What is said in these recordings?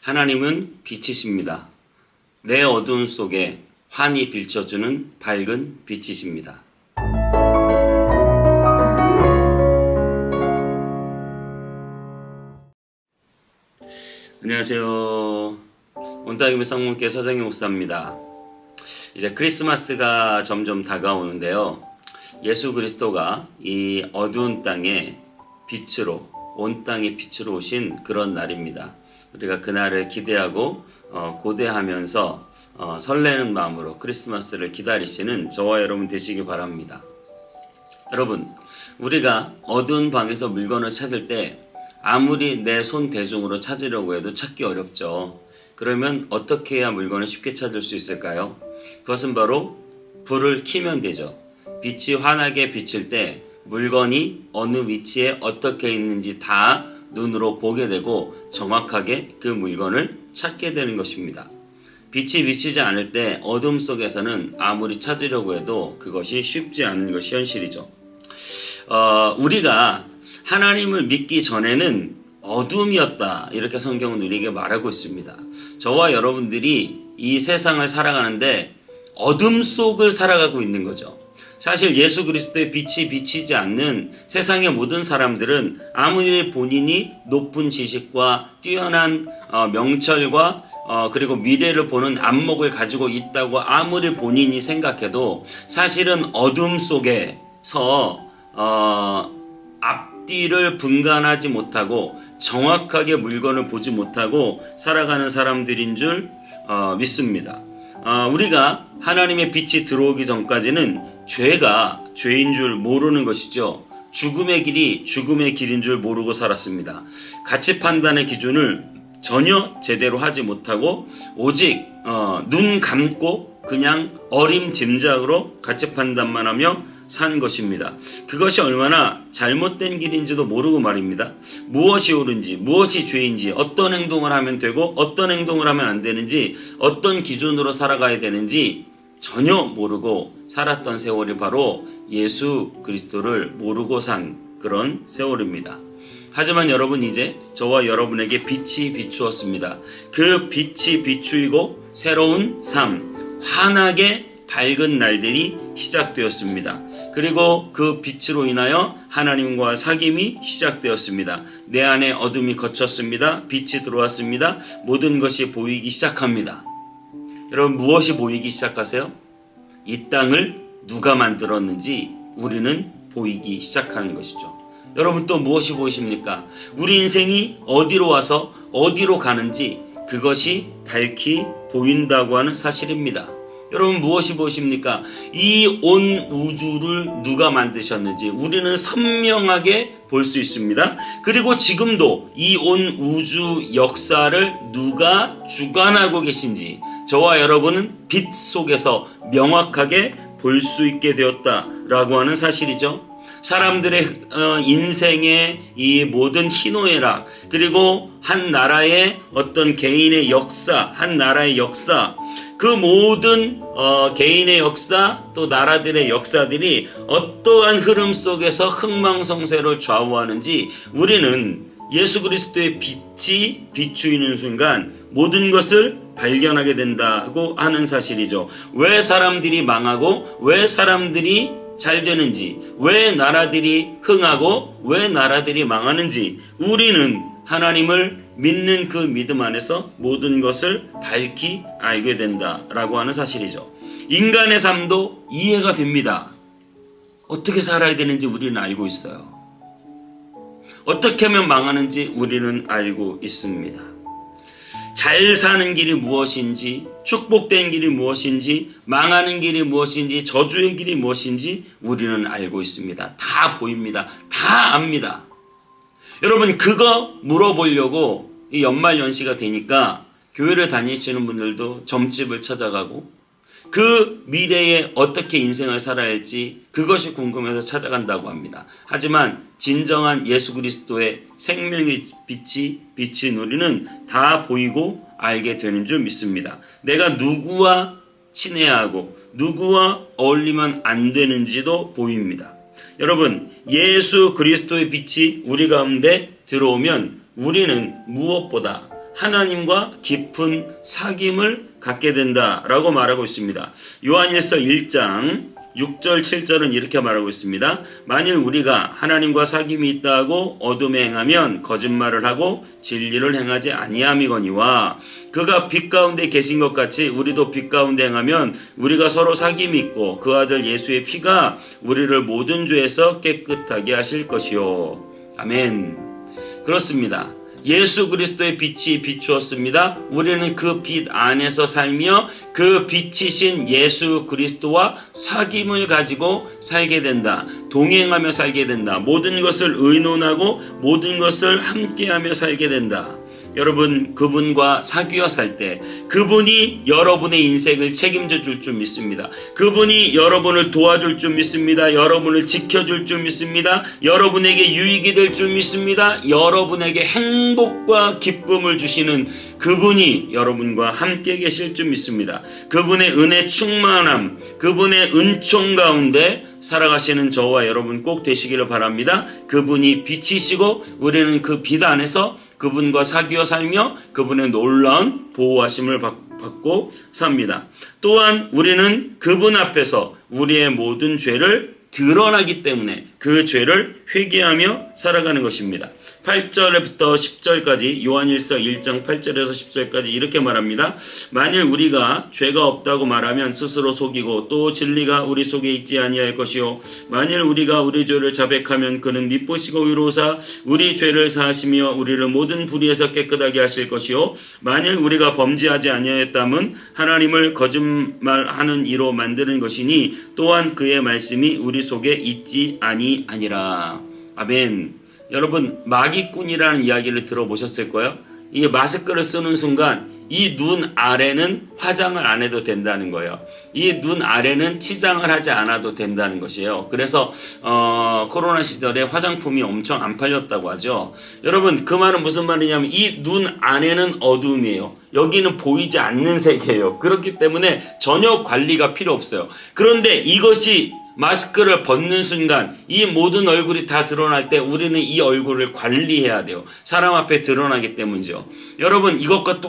하나님은 빛이십니다. 내 어두움 속에 환히 비춰주는 밝은 빛이십니다. 안녕하세요. 온따기미 성문교회 서정희 목사입니다. 이제 크리스마스가 점점 다가오는데요. 예수 그리스도가 이 어두운 땅에 빛으로, 온 땅의 빛으로 오신 그런 날입니다. 우리가 그날을 기대하고 고대하면서 설레는 마음으로 크리스마스를 기다리시는 저와 여러분 되시기 바랍니다. 여러분, 우리가 어두운 방에서 물건을 찾을 때 아무리 내 손 대중으로 찾으려고 해도 찾기 어렵죠. 그러면 어떻게 해야 물건을 쉽게 찾을 수 있을까요? 그것은 바로 불을 켜면 되죠. 빛이 환하게 비칠 때 물건이 어느 위치에 어떻게 있는지 다 눈으로 보게 되고 정확하게 그 물건을 찾게 되는 것입니다. 빛이 비치지 않을 때 어둠 속에서는 아무리 찾으려고 해도 그것이 쉽지 않은 것이 현실이죠. 우리가 하나님을 믿기 전에는 어둠이었다, 이렇게 성경은 우리에게 말하고 있습니다. 저와 여러분들이 이 세상을 살아가는데 어둠 속을 살아가고 있는 거죠. 사실 예수 그리스도의 빛이 비치지 않는 세상의 모든 사람들은 아무리 본인이 높은 지식과 뛰어난 명철과 그리고 미래를 보는 안목을 가지고 있다고 아무리 본인이 생각해도 사실은 어둠 속에서 앞뒤를 분간하지 못하고 정확하게 물건을 보지 못하고 살아가는 사람들인 줄 믿습니다. 우리가 하나님의 빛이 들어오기 전까지는 죄가 죄인 줄 모르는 것이죠. 죽음의 길이 죽음의 길인 줄 모르고 살았습니다. 가치 판단의 기준을 전혀 제대로 하지 못하고 오직 눈 감고 그냥 어림짐작으로 가치 판단만 하며 산 것입니다. 그것이 얼마나 잘못된 길인지도 모르고 말입니다. 무엇이 옳은지, 무엇이 죄인지, 어떤 행동을 하면 되고 어떤 행동을 하면 안 되는지, 어떤 기준으로 살아가야 되는지 전혀 모르고 살았던 세월이 바로 예수 그리스도를 모르고 산 그런 세월입니다. 하지만 여러분, 이제 저와 여러분에게 빛이 비추었습니다. 그 빛이 비추이고 새로운 삶, 환하게 밝은 날들이 시작되었습니다. 그리고 그 빛으로 인하여 하나님과 사귐이 시작되었습니다. 내 안에 어둠이 거쳤습니다. 빛이 들어왔습니다. 모든 것이 보이기 시작합니다. 여러분, 무엇이 보이기 시작하세요? 이 땅을 누가 만들었는지 우리는 보이기 시작하는 것이죠. 여러분, 또 무엇이 보이십니까? 우리 인생이 어디로 와서 어디로 가는지 그것이 밝히 보인다고 하는 사실입니다. 여러분, 무엇이 보십니까? 이 온 우주를 누가 만드셨는지 우리는 선명하게 볼 수 있습니다. 그리고 지금도 이 온 우주 역사를 누가 주관하고 계신지 저와 여러분은 빛 속에서 명확하게 볼 수 있게 되었다라고 하는 사실이죠. 사람들의 인생의 이 모든 희노애락, 그리고 한 나라의 어떤 개인의 역사, 한 나라의 역사, 그 모든 개인의 역사, 또 나라들의 역사들이 어떠한 흐름 속에서 흥망성쇠를 좌우하는지 우리는 예수 그리스도의 빛이 비추이는 순간 모든 것을 발견하게 된다고 하는 사실이죠. 왜 사람들이 망하고 왜 사람들이 잘 되는지, 왜 나라들이 흥하고 왜 나라들이 망하는지 우리는 하나님을 믿는 그 믿음 안에서 모든 것을 밝히 알게 된다라고 하는 사실이죠. 인간의 삶도 이해가 됩니다. 어떻게 살아야 되는지 우리는 알고 있어요. 어떻게 하면 망하는지 우리는 알고 있습니다. 잘 사는 길이 무엇인지, 축복된 길이 무엇인지, 망하는 길이 무엇인지, 저주의 길이 무엇인지 우리는 알고 있습니다. 다 보입니다. 다 압니다. 여러분, 그거 물어보려고 이 연말연시가 되니까 교회를 다니시는 분들도 점집을 찾아가고 그 미래에 어떻게 인생을 살아야 할지 그것이 궁금해서 찾아간다고 합니다. 하지만 진정한 예수 그리스도의 생명의 빛이 비친 우리는 다 보이고 알게 되는 줄 믿습니다. 내가 누구와 친해야 하고 누구와 어울리면 안 되는지도 보입니다. 여러분, 예수 그리스도의 빛이 우리 가운데 들어오면 우리는 무엇보다 하나님과 깊은 사귐을 갖게 된다라고 말하고 있습니다. 요한일서 1장 6절 7절은 이렇게 말하고 있습니다. 만일 우리가 하나님과 사귐이 있다고 어둠에 행하면 거짓말을 하고 진리를 행하지 아니함이거니와 그가 빛 가운데 계신 것 같이 우리도 빛 가운데 행하면 우리가 서로 사귐이 있고 그 아들 예수의 피가 우리를 모든 죄에서 깨끗하게 하실 것이요. 아멘. 그렇습니다. 예수 그리스도의 빛이 비추었습니다. 우리는 그 빛 안에서 살며 그 빛이신 예수 그리스도와 사귐을 가지고 살게 된다. 동행하며 살게 된다. 모든 것을 의논하고 모든 것을 함께하며 살게 된다. 여러분, 그분과 사귀어 살 때 그분이 여러분의 인생을 책임져 줄 줄 믿습니다. 그분이 여러분을 도와줄 줄 믿습니다. 여러분을 지켜줄 줄 믿습니다. 여러분에게 유익이 될 줄 믿습니다. 여러분에게 행복과 기쁨을 주시는 그분이 여러분과 함께 계실 줄 믿습니다. 그분의 은혜 충만함, 그분의 은총 가운데 살아가시는 저와 여러분 꼭 되시기를 바랍니다. 그분이 빛이시고 우리는 그 빛 안에서 그분과 사귀어 살며 그분의 놀라운 보호하심을 받고 삽니다. 또한 우리는 그분 앞에서 우리의 모든 죄를 드러나기 때문에 그 죄를 회개하며 살아가는 것입니다. 8절부터 10절까지 요한일서 1장 8절에서 10절까지 이렇게 말합니다. 만일 우리가 죄가 없다고 말하면 스스로 속이고 또 진리가 우리 속에 있지 아니할 것이요 만일 우리가 우리 죄를 자백하면 그는 미쁘시고 의로우사 우리 죄를 사하시며 우리를 모든 불의에서 깨끗하게 하실 것이요 만일 우리가 범죄하지 아니하였다면 하나님을 거짓말하는 이로 만드는 것이니 또한 그의 말씀이 우리 속에 있지 아니하니라. 아멘. 여러분, 마귀꾼이라는 이야기를 들어보셨을 거예요. 이 마스크를 쓰는 순간 이 눈 아래는 화장을 안 해도 된다는 거예요. 이 눈 아래는 치장을 하지 않아도 된다는 것이에요. 그래서 코로나 시절에 화장품이 엄청 안 팔렸다고 하죠. 여러분, 그 말은 무슨 말이냐면 이 눈 안에는 어둠이에요. 여기는 보이지 않는 세계예요. 그렇기 때문에 전혀 관리가 필요 없어요. 그런데 이것이 마스크를 벗는 순간 이 모든 얼굴이 다 드러날 때 우리는 이 얼굴을 관리해야 돼요. 사람 앞에 드러나기 때문이죠. 여러분, 이것과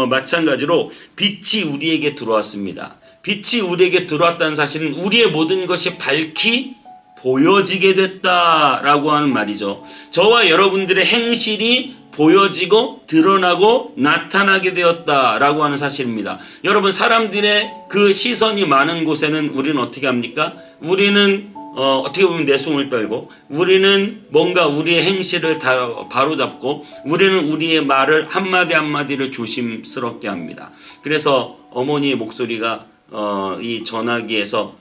마찬가지로 빛이 우리에게 들어왔습니다. 빛이 우리에게 들어왔다는 사실은 우리의 모든 것이 밝히 보여지게 됐다라고 하는 말이죠. 저와 여러분들의 행실이 보여지고 드러나고 나타나게 되었다라고 하는 사실입니다. 여러분, 사람들의 그 시선이 많은 곳에는 우리는 어떻게 합니까? 우리는 어떻게 보면 내숭을 떨고 우리는 뭔가 우리의 행실을 다 바로잡고 우리는 우리의 말을 한마디 한마디를 조심스럽게 합니다. 그래서 어머니의 목소리가 이 전화기에서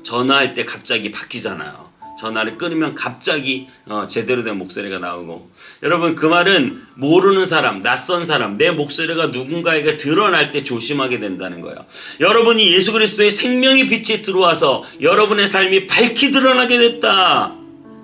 전화할 때 갑자기 바뀌잖아요. 전화를 끊으면 갑자기 제대로 된 목소리가 나오고 여러분, 그 말은 모르는 사람, 낯선 사람, 내 목소리가 누군가에게 드러날 때 조심하게 된다는 거예요. 여러분이 예수 그리스도의 생명의 빛이 들어와서 여러분의 삶이 밝히 드러나게 됐다.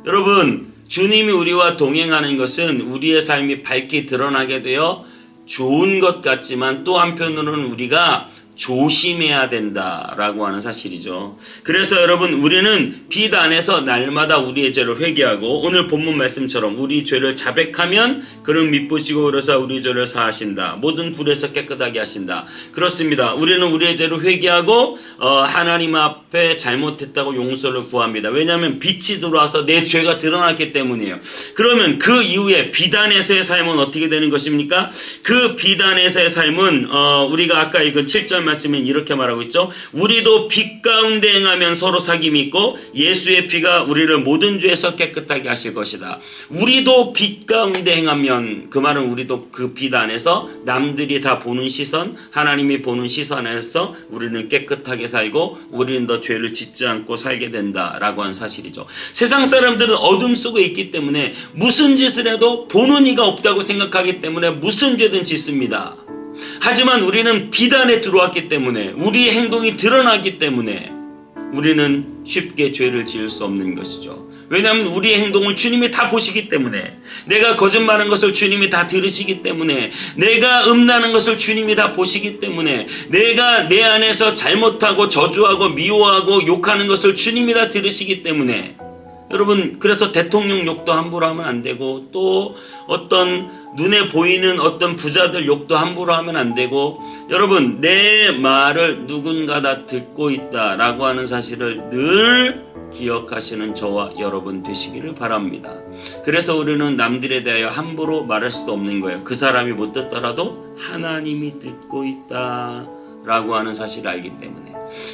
여러분, 주님이 우리와 동행하는 것은 우리의 삶이 밝히 드러나게 되어 좋은 것 같지만 또 한편으로는 우리가 조심해야 된다라고 하는 사실이죠. 그래서 여러분, 우리는 빛 안에서 날마다 우리의 죄를 회개하고 오늘 본문 말씀처럼 우리 죄를 자백하면 그는 미쁘시고 그래서 우리 죄를 사하신다. 모든 불에서 깨끗하게 하신다. 그렇습니다. 우리는 우리의 죄를 회개하고 하나님 앞에 잘못했다고 용서를 구합니다. 왜냐하면 빛이 들어와서 내 죄가 드러났기 때문이에요. 그러면 그 이후에 빛 안에서의 삶은 어떻게 되는 것입니까? 그 빛 안에서의 삶은 우리가 아까 읽은 7절 말씀은 이렇게 말하고 있죠. 우리도 빛 가운데 행하면 서로 사귐이 있고 예수의 피가 우리를 모든 죄에서 깨끗하게 하실 것이다. 우리도 빛 가운데 행하면, 그 말은 우리도 그 빛 안에서 남들이 다 보는 시선, 하나님이 보는 시선 안에서 우리는 깨끗하게 살고 우리는 더 죄를 짓지 않고 살게 된다라고 하는 사실이죠. 세상 사람들은 어둠 속에 있기 때문에 무슨 짓을 해도 보는 이가 없다고 생각하기 때문에 무슨 죄든 짓습니다. 하지만 우리는 빛 안에 들어왔기 때문에 우리의 행동이 드러나기 때문에 우리는 쉽게 죄를 지을 수 없는 것이죠. 왜냐하면 우리의 행동을 주님이 다 보시기 때문에, 내가 거짓말하는 것을 주님이 다 들으시기 때문에, 내가 음란하는 것을 주님이 다 보시기 때문에, 내가 내 안에서 잘못하고 저주하고 미워하고 욕하는 것을 주님이 다 들으시기 때문에, 여러분, 그래서 대통령 욕도 함부로 하면 안 되고 또 어떤 눈에 보이는 어떤 부자들 욕도 함부로 하면 안 되고, 여러분, 내 말을 누군가 다 듣고 있다라고 하는 사실을 늘 기억하시는 저와 여러분 되시기를 바랍니다. 그래서 우리는 남들에 대하여 함부로 말할 수도 없는 거예요. 그 사람이 못 듣더라도 하나님이 듣고 있다라고 하는 사실을 알기 때문에.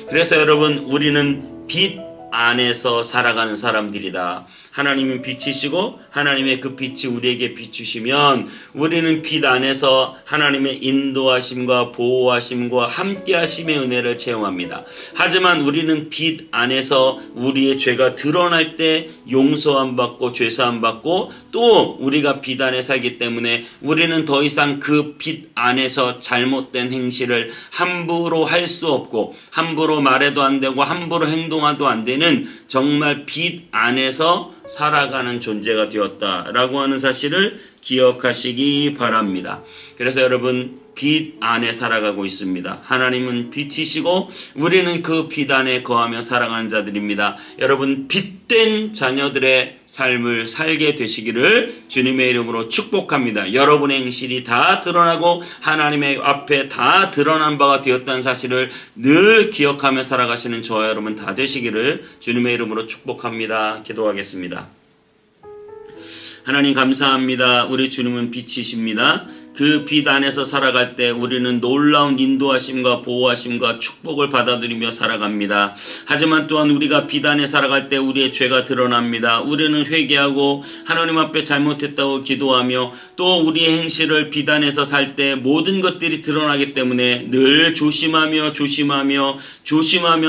그래서 여러분, 우리는 빛 안에서 살아가는 사람들이다. 하나님은 빛이시고 하나님의 그 빛이 우리에게 비추시면 우리는 빛 안에서 하나님의 인도하심과 보호하심과 함께하심의 은혜를 체험합니다. 하지만 우리는 빛 안에서 우리의 죄가 드러날 때 용서함 받고 죄사함 받고, 또 우리가 빛 안에 살기 때문에 우리는 더 이상 그 빛 안에서 잘못된 행실을 함부로 할 수 없고, 함부로 말해도 안 되고 함부로 행동해도 안 되는 정말 빛 안에서 살아가는 존재가 되었다라고 하는 사실을 기억하시기 바랍니다. 그래서 여러분, 빛 안에 살아가고 있습니다. 하나님은 빛이시고 우리는 그 빛 안에 거하며 살아가는 자들입니다. 여러분, 빛된 자녀들의 삶을 살게 되시기를 주님의 이름으로 축복합니다. 여러분의 행실이 다 드러나고 하나님의 앞에 다 드러난 바가 되었다는 사실을 늘 기억하며 살아가시는 저와 여러분 다 되시기를 주님의 이름으로 축복합니다. 기도하겠습니다. 하나님 감사합니다. 우리 주님은 빛이십니다. 그 빛 안에서 살아갈 때 우리는 놀라운 인도하심과 보호하심과 축복을 받아들이며 살아갑니다. 하지만 또한 우리가 빛 안에 살아갈 때 우리의 죄가 드러납니다. 우리는 회개하고 하나님 앞에 잘못했다고 기도하며, 또 우리의 행실을 빛 안에서 살 때 모든 것들이 드러나기 때문에 늘 조심하며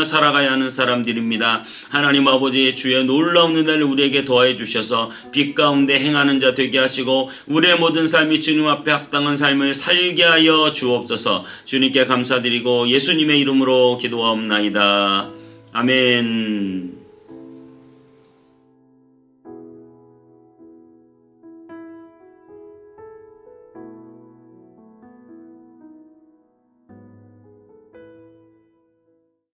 살아가야 하는 사람들입니다. 하나님 아버지, 주의 놀라운 은혜를 우리에게 더해 주셔서 빛 가운데 행하는 자 되게 하시고 우리의 모든 삶이 주님 앞에 합당한 삶을 살게 하여 주옵소서. 주님께 감사드리고 예수님의 이름으로 기도하옵나이다. 아멘.